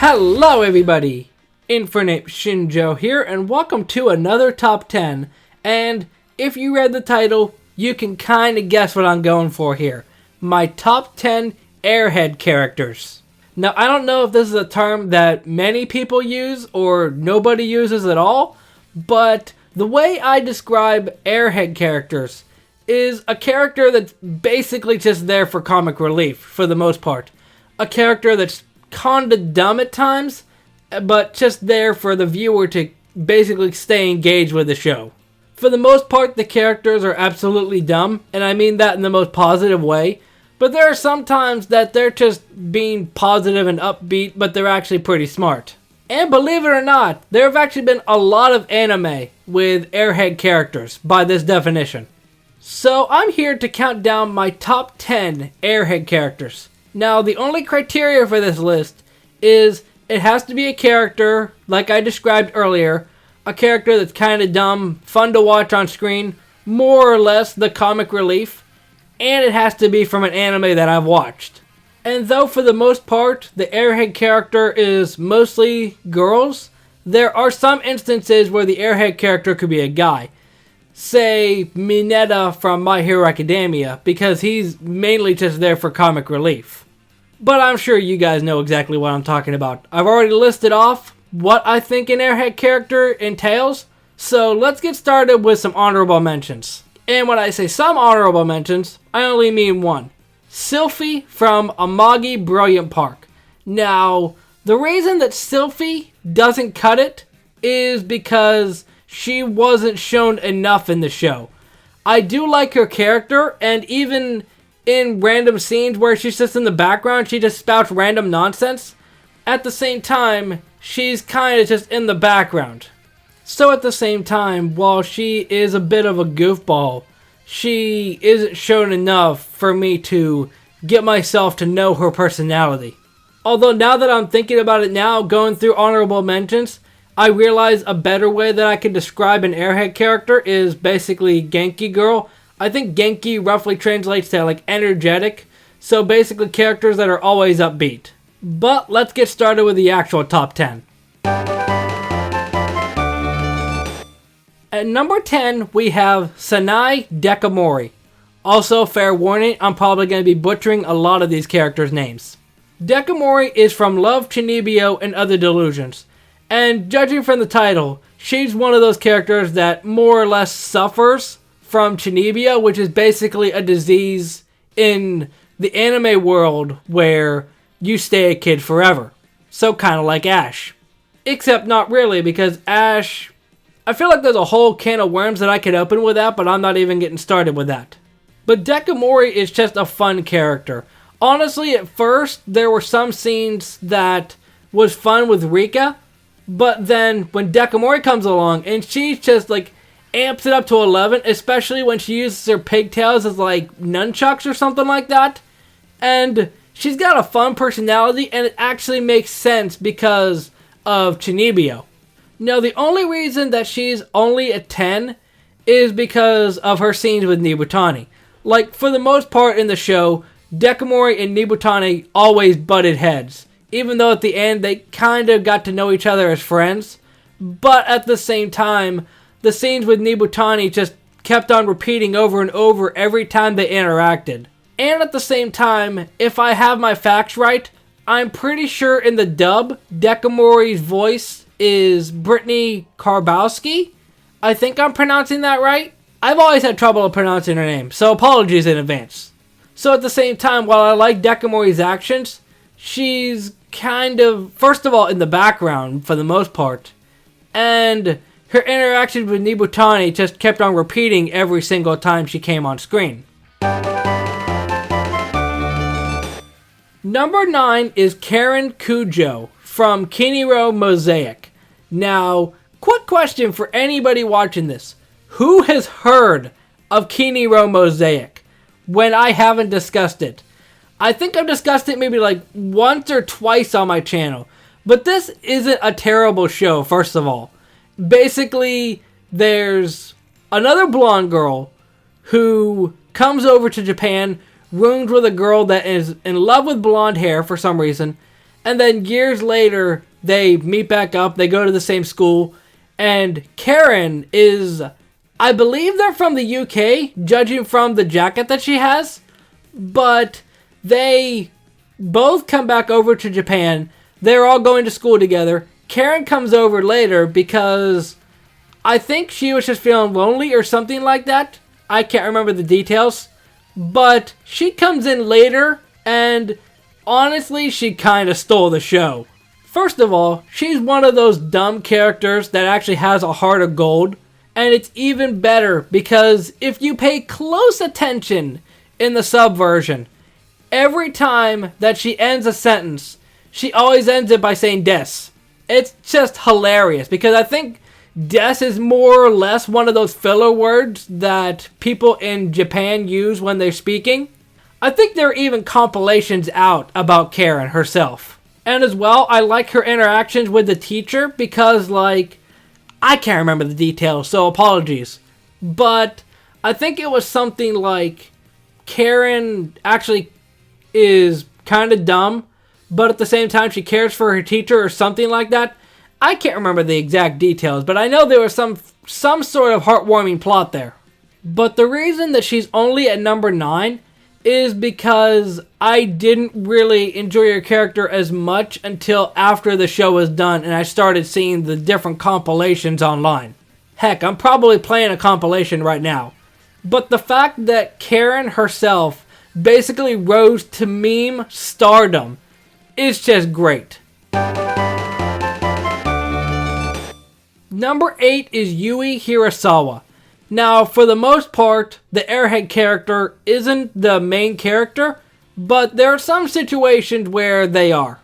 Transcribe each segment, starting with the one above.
Hello everybody, Infernape Shinjo here, and welcome to another Top 10. And if you read the title, you can kind of guess what I'm going for here. My Top 10 Airhead characters. Now, I don't know if this is a term that many people use or nobody uses at all, but the way I describe Airhead characters is a character that's basically just there for comic relief, for the most part. A character that's kinda dumb at times, but just there for the viewer to basically stay engaged with the show. For the most part, the characters are absolutely dumb, and I mean that in the most positive way, but there are some times that they're just being positive and upbeat, but they're actually pretty smart. And believe it or not, there have actually been a lot of anime with Airhead characters, by this definition. So I'm here to count down my top 10 Airhead characters. Now, the only criteria for this list is it has to be a character, like I described earlier, a character that's kind of dumb, fun to watch on screen, more or less the comic relief, and it has to be from an anime that I've watched. And though for the most part, the Airhead character is mostly girls, there are some instances where the Airhead character could be a guy. Say, Mineta from My Hero Academia, because he's mainly just there for comic relief. But I'm sure you guys know exactly what I'm talking about. I've already listed off what I think an Airhead character entails, so let's get started with some honorable mentions. And when I say some honorable mentions, I only mean one. Sylphie from Amagi Brilliant Park. Now, the reason that Sylphie doesn't cut it is because she wasn't shown enough in the show. I do like her character, and even in random scenes where she's just in the background, she just spouts random nonsense. At the same time, she's kind of just in the background. So at the same time, while she is a bit of a goofball, she isn't shown enough for me to get myself to know her personality. Although now that I'm thinking about it now, going through honorable mentions, I realize a better way that I can describe an Airhead character is basically Genki Girl. I think Genki roughly translates to like energetic, so basically characters that are always upbeat. But let's get started with the actual top 10. At number 10, we have Sanai Dekamori. Also, fair warning, I'm probably going to be butchering a lot of these characters' names. Dekamori is from Love, Chinibyo, and Other Delusions. And judging from the title, she's one of those characters that more or less suffers from Chinibyo, which is basically a disease in the anime world where you stay a kid forever. So kind of like Ash. Except not really, because Ash, I feel like there's a whole can of worms that I could open with that, but I'm not even getting started with that. But Dekamori is just a fun character. Honestly, at first, there were some scenes that was fun with Rika, but then when Dekamori comes along and she's just like amps it up to 11, especially when she uses her pigtails as like nunchucks or something like that. And she's got a fun personality, and it actually makes sense because of Chinibyo. Now, the only reason that she's only a 10 is because of her scenes with Nibutani. Like, for the most part in the show, Dekamori and Nibutani always butted heads, even though at the end they kind of got to know each other as friends. But at the same time, the scenes with Nibutani just kept on repeating over and over every time they interacted. And at the same time, if I have my facts right, I'm pretty sure in the dub, Dekamori's voice is Brittany Karbowski. I think I'm pronouncing that right. I've always had trouble pronouncing her name, so apologies in advance. So at the same time, while I like Dekamori's actions, she's kind of, first of all, in the background for the most part. And her interactions with Nibutani just kept on repeating every single time she came on screen. Number 9 is Karen Kujo from Kiniro Mosaic. Now, quick question for anybody watching this. Who has heard of Kiniro Mosaic when I haven't discussed it? I think I've discussed it maybe like once or twice on my channel. But this isn't a terrible show, first of all. Basically, there's another blonde girl who comes over to Japan, rooms with a girl that is in love with blonde hair for some reason, And then years later, they meet back up, they go to the same school, and Karen is, I believe they're from the UK, judging from the jacket that she has, but they both come back over to Japan. They're all going to school together. Karen comes over later because I think she was just feeling lonely or something like that. I can't remember the details. But she comes in later, and honestly, she kind of stole the show. First of all, she's one of those dumb characters that actually has a heart of gold. And it's even better because if you pay close attention in the sub version, every time that she ends a sentence, she always ends it by saying des. It's just hilarious because I think des is more or less one of those filler words that people in Japan use when they're speaking. I think there are even compilations out about Karen herself. And as well, I like her interactions with the teacher because, like, I can't remember the details, so apologies. But I think it was something like Karen actually is kind of dumb, but at the same time she cares for her teacher or something like that. I can't remember the exact details, but I know there was some sort of heartwarming plot there. But the reason that she's only at number 9 is because I didn't really enjoy her character as much until after the show was done and I started seeing the different compilations online. Heck, I'm probably playing a compilation right now. But the fact that Karen herself basically rose to meme stardom is just great. Number 8 is Yui Hirasawa. Now, for the most part, the Airhead character isn't the main character, but there are some situations where they are.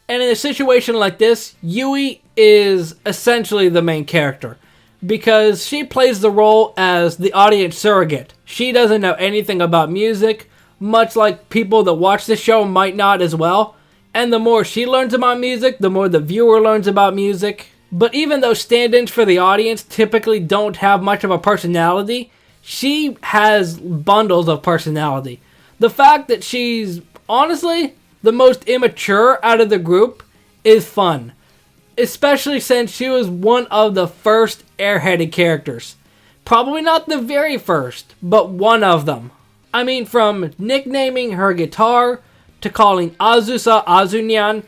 And in a situation like this, Yui is essentially the main character, because she plays the role as the audience surrogate. She doesn't know anything about music, much like people that watch the show might not as well. And the more she learns about music, the more the viewer learns about music. But even though stand-ins for the audience typically don't have much of a personality, she has bundles of personality. The fact that she's, honestly, the most immature out of the group is fun. Especially since she was one of the first airheaded characters. Probably not the very first, but one of them. I mean, from nicknaming her guitar to calling Azusa Azunyan,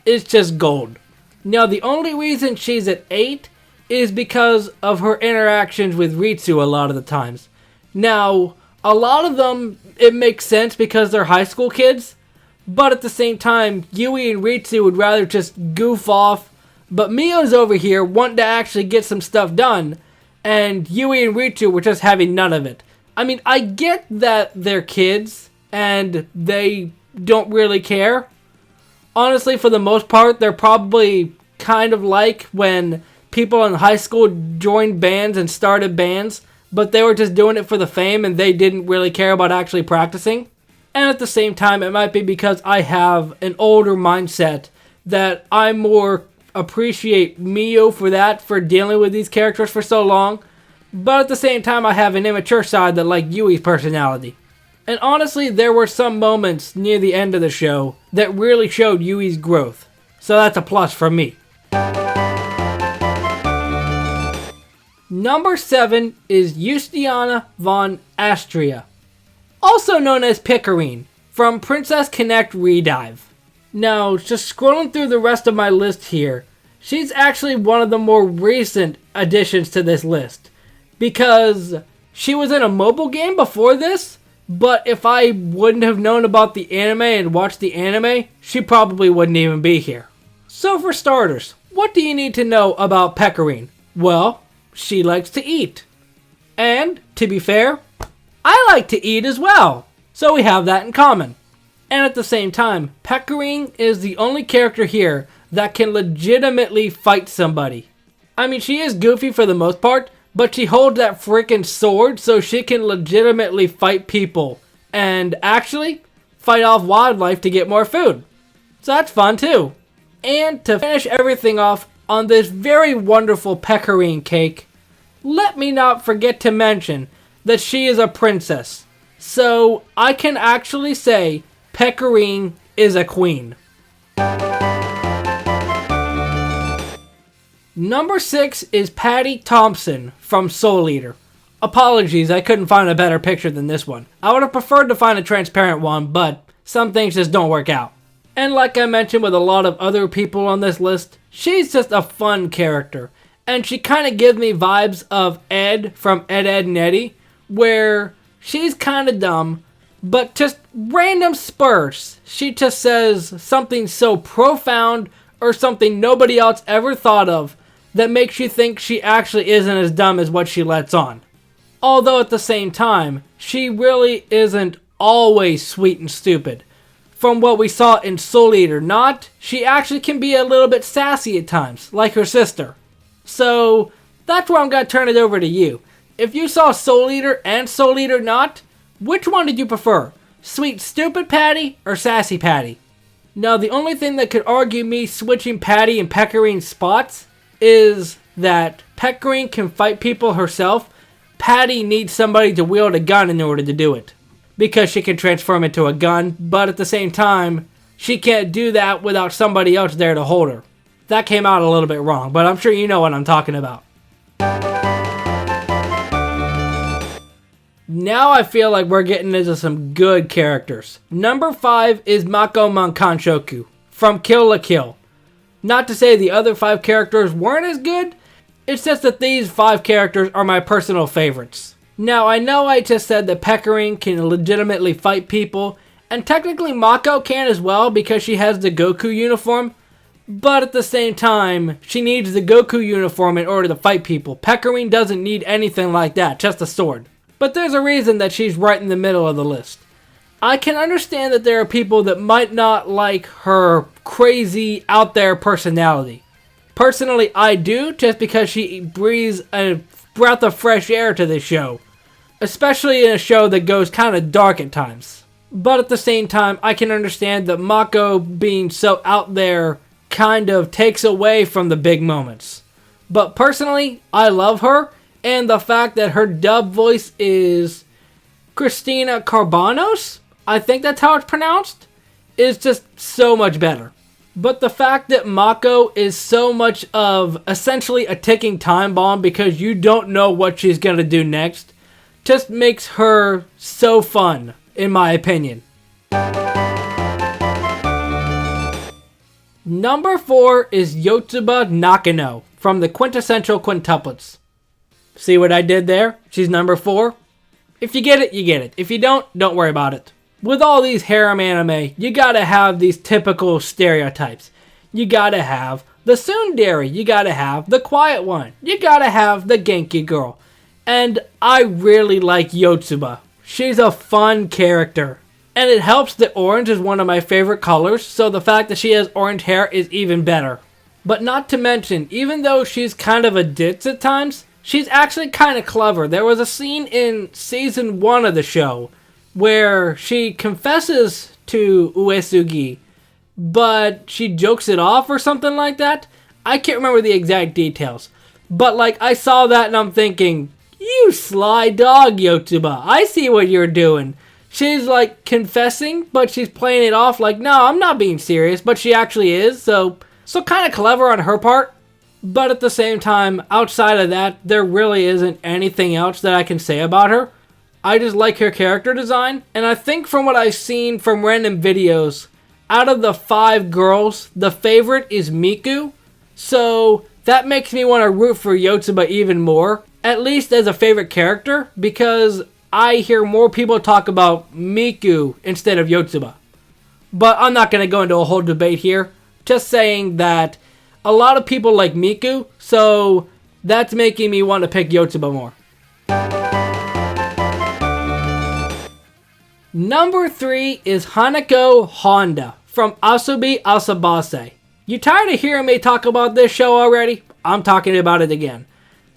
it's just gold. Now, the only reason she's at 8 is because of her interactions with Ritsu a lot of the times. Now, a lot of them, it makes sense because they're high school kids, but at the same time, Yui and Ritsu would rather just goof off, but Mio's over here wanting to actually get some stuff done, and Yui and Ritsu were just having none of it. I mean, I get that they're kids, and they don't really care. Honestly, for the most part, they're probably kind of like when people in high school joined bands and started bands, but they were just doing it for the fame and they didn't really care about actually practicing. And at the same time, it might be because I have an older mindset that I more appreciate Mio for that, for dealing with these characters for so long. But at the same time, I have an immature side that like Yui's personality. And honestly, there were some moments near the end of the show that really showed Yui's growth. So that's a plus for me. Number 7 is Justiana von Astria, also known as Pickering, from Princess Connect Redive. Now, just scrolling through the rest of my list here, she's actually one of the more recent additions to this list, because she was in a mobile game before this. But if I wouldn't have known about the anime and watched the anime, she probably wouldn't even be here. So for starters, what do you need to know about Pickering? Well, she likes to eat. And, to be fair, I like to eat as well. So we have that in common. And at the same time, Pickering is the only character here that can legitimately fight somebody. I mean, she is goofy for the most part, but she holds that freaking sword so she can legitimately fight people. And actually, fight off wildlife to get more food. So that's fun too. And to finish everything off on this very wonderful Pickering cake, let me not forget to mention that she is a princess. So I can actually say Pickering is a queen. Number 6 is Patty Thompson from Soul Eater. Apologies, I couldn't find a better picture than this one. I would have preferred to find a transparent one, but some things just don't work out. And like I mentioned with a lot of other people on this list, she's just a fun character. And she kind of gives me vibes of Ed from Ed, Edd n Eddy, where she's kind of dumb, but just random spurts. She just says something so profound or something nobody else ever thought of that makes you think she actually isn't as dumb as what she lets on. Although at the same time, she really isn't always sweet and stupid. From what we saw in Soul Eater Not, she actually can be a little bit sassy at times, like her sister. So, that's where I'm going to turn it over to you. If you saw Soul Eater and Soul Eater Not, which one did you prefer? Sweet stupid Patty or sassy Patty? Now, the only thing that could argue me switching Patty and Pekarine's spots is that Pekarine can fight people herself. Patty needs somebody to wield a gun in order to do it, because she can transform into a gun, but at the same time, she can't do that without somebody else there to hold her. That came out a little bit wrong, but I'm sure you know what I'm talking about. Now I feel like we're getting into some good characters. Number 5 is Mako Mankanshoku from Kill la Kill. Not to say the other 5 characters weren't as good, it's just that these 5 characters are my personal favorites. Now I know I just said that Pekarine can legitimately fight people, and technically Mako can as well because she has the Goku uniform, but at the same time, she needs the Goku uniform in order to fight people. Pekarine doesn't need anything like that, just a sword. But there's a reason that she's right in the middle of the list. I can understand that there are people that might not like her crazy, out there personality. Personally, I do, just because she breathes a breath of fresh air to this show. Especially in a show that goes kind of dark at times. But at the same time, I can understand that Mako being so out there kind of takes away from the big moments. But personally, I love her, and the fact that her dub voice is Christina Carbanos, I think that's how it's pronounced, is just so much better. But the fact that Mako is so much of essentially a ticking time bomb because you don't know what she's going to do next just makes her so fun, in my opinion. Number 4 is Yotsuba Nakano from the Quintessential Quintuplets. See what I did there? She's number 4. If you get it, you get it. If you don't worry about it. With all these harem anime, you gotta have these typical stereotypes. You gotta have the tsundere, you gotta have the quiet one, you gotta have the Genki girl. And I really like Yotsuba. She's a fun character. And it helps that orange is one of my favorite colors, so the fact that she has orange hair is even better. But not to mention, even though she's kind of a ditz at times, she's actually kind of clever. There was a scene in season 1 of the show where she confesses to Uesugi, but she jokes it off or something like that. I can't remember the exact details. But like, I saw that and I'm thinking, you sly dog, Yotsuba. I see what you're doing. She's like confessing, but she's playing it off like, no, I'm not being serious, but she actually is. So kind of clever on her part. But at the same time, outside of that, there really isn't anything else that I can say about her. I just like her character design. And I think from what I've seen from random videos, out of the 5 girls, the favorite is Miku. So that makes me want to root for Yotsuba even more. At least as a favorite character. Because I hear more people talk about Miku instead of Yotsuba. But I'm not going to go into a whole debate here. Just saying that a lot of people like Miku, so that's making me want to pick Yotsuba more. Number 3 is Hanako Honda from Asobi Asabase. You tired of hearing me talk about this show already? I'm talking about it again.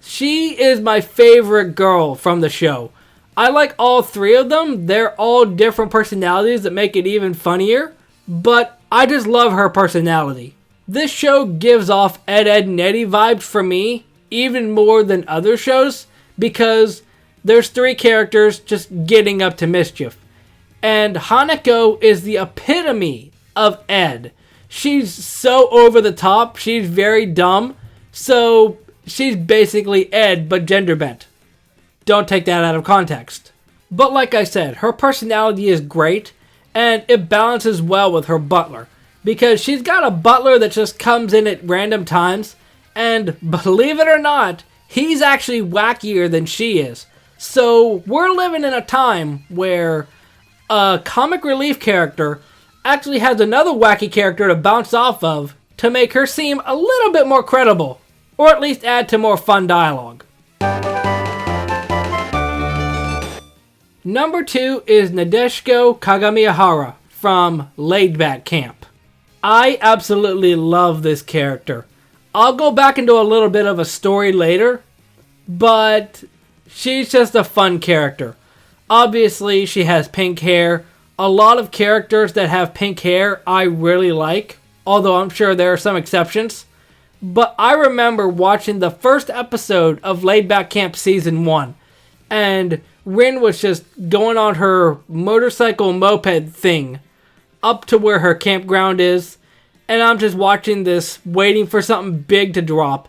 She is my favorite girl from the show. I like all 3 of them. They're all different personalities that make it even funnier, but I just love her personality. This show gives off Ed, Edd n Eddy vibes for me, even more than other shows, because there's 3 characters just getting up to mischief. And Hanako is the epitome of Ed. She's so over the top, she's very dumb, So she's basically Ed, but gender bent. Don't take that out of context. But like I said, her personality is great, and it balances well with her butler. Because she's got a butler that just comes in at random times, and believe it or not, he's actually wackier than she is. So we're living in a time where a comic relief character actually has another wacky character to bounce off of to make her seem a little bit more credible, or at least add to more fun dialogue. Number 2 is Nadeshiko Kagamiyahara from Laid Back Camp. I absolutely love this character. I'll go back into a little bit of a story later, but she's just a fun character. Obviously, she has pink hair. A lot of characters that have pink hair I really like, although I'm sure there are some exceptions. But I remember watching the first episode of Laid Back Camp Season 1, and Rin was just going on her motorcycle moped thing up to where her campground is, and I'm just watching this, waiting for something big to drop.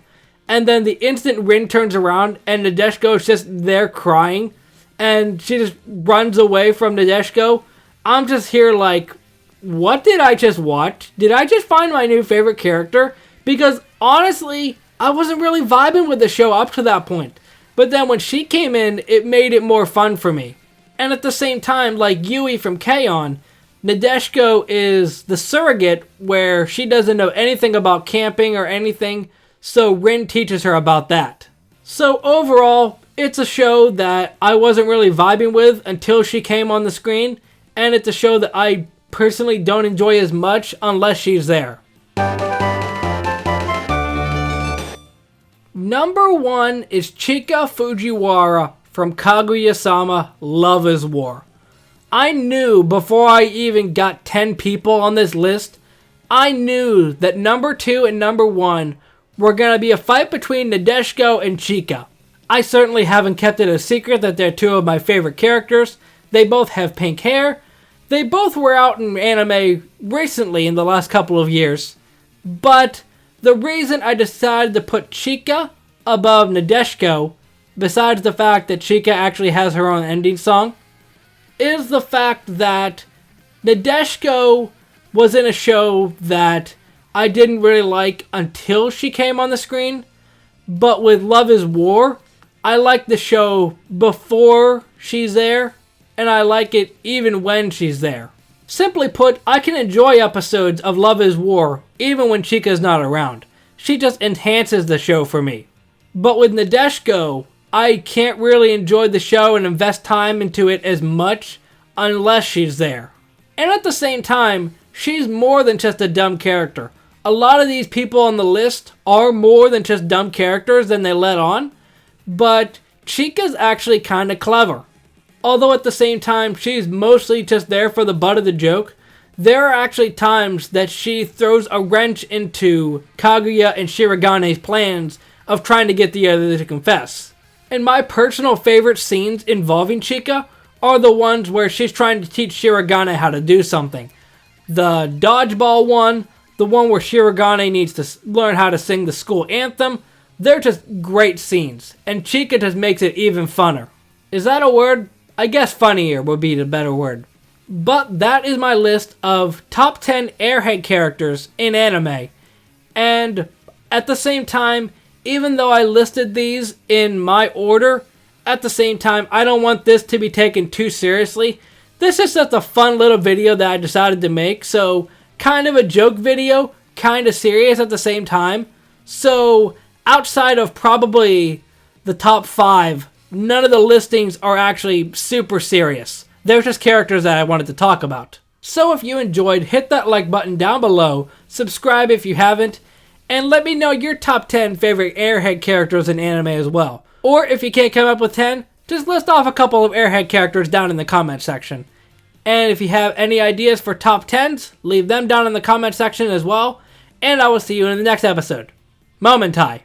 And then the instant Rin turns around and Nadeshiko is just there crying, and she just runs away from Nadeshiko, I'm just here like, what did I just watch? Did I just find my new favorite character? Because honestly, I wasn't really vibing with the show up to that point. But then when she came in, it made it more fun for me. And at the same time, like Yui from K-On!, Nadeshiko is the surrogate where she doesn't know anything about camping or anything, so Rin teaches her about that. So overall, it's a show that I wasn't really vibing with until she came on the screen, and it's a show that I personally don't enjoy as much unless she's there. Number 1 is Chika Fujiwara from Kaguya-sama Love is War. I knew before I even got 10 people on this list, I knew that number 2 and number 1 were going to be a fight between Nadeshiko and Chika. I certainly haven't kept it a secret that they're 2 of my favorite characters. They both have pink hair. They both were out in anime recently in the last couple of years. But the reason I decided to put Chika above Nadeshiko, besides the fact that Chika actually has her own ending song, is the fact that Nadeshiko was in a show that I didn't really like until she came on the screen. But with Love is War, I like the show before she's there, and I like it even when she's there. Simply put, I can enjoy episodes of Love is War even when Chika's not around. She just enhances the show for me. But with Nadeshiko, I can't really enjoy the show and invest time into it as much unless she's there. And at the same time, she's more than just a dumb character. A lot of these people on the list are more than just dumb characters than they let on, but Chika's actually kind of clever. Although at the same time, she's mostly just there for the butt of the joke, there are actually times that she throws a wrench into Kaguya and Shiragane's plans of trying to get the other to confess. And my personal favorite scenes involving Chika are the ones where she's trying to teach Shiragane how to do something. The dodgeball one, the one where Shiragane needs to learn how to sing the school anthem, they're just great scenes, and Chika just makes it even funner. Is that a word? I guess funnier would be the better word. But that is my list of top 10 Airhead characters in anime. And at the same time, even though I listed these in my order, at the same time, I don't want this to be taken too seriously. This is just a fun little video that I decided to make, so kind of a joke video, kind of serious at the same time. So outside of probably the top 5, none of the listings are actually super serious. They're just characters that I wanted to talk about. So if you enjoyed, hit that like button down below, subscribe if you haven't, and let me know your top 10 favorite Airhead characters in anime as well. Or if you can't come up with 10, just list off a couple of Airhead characters down in the comment section. And if you have any ideas for top 10s, leave them down in the comment section as well. And I will see you in the next episode. Momentai.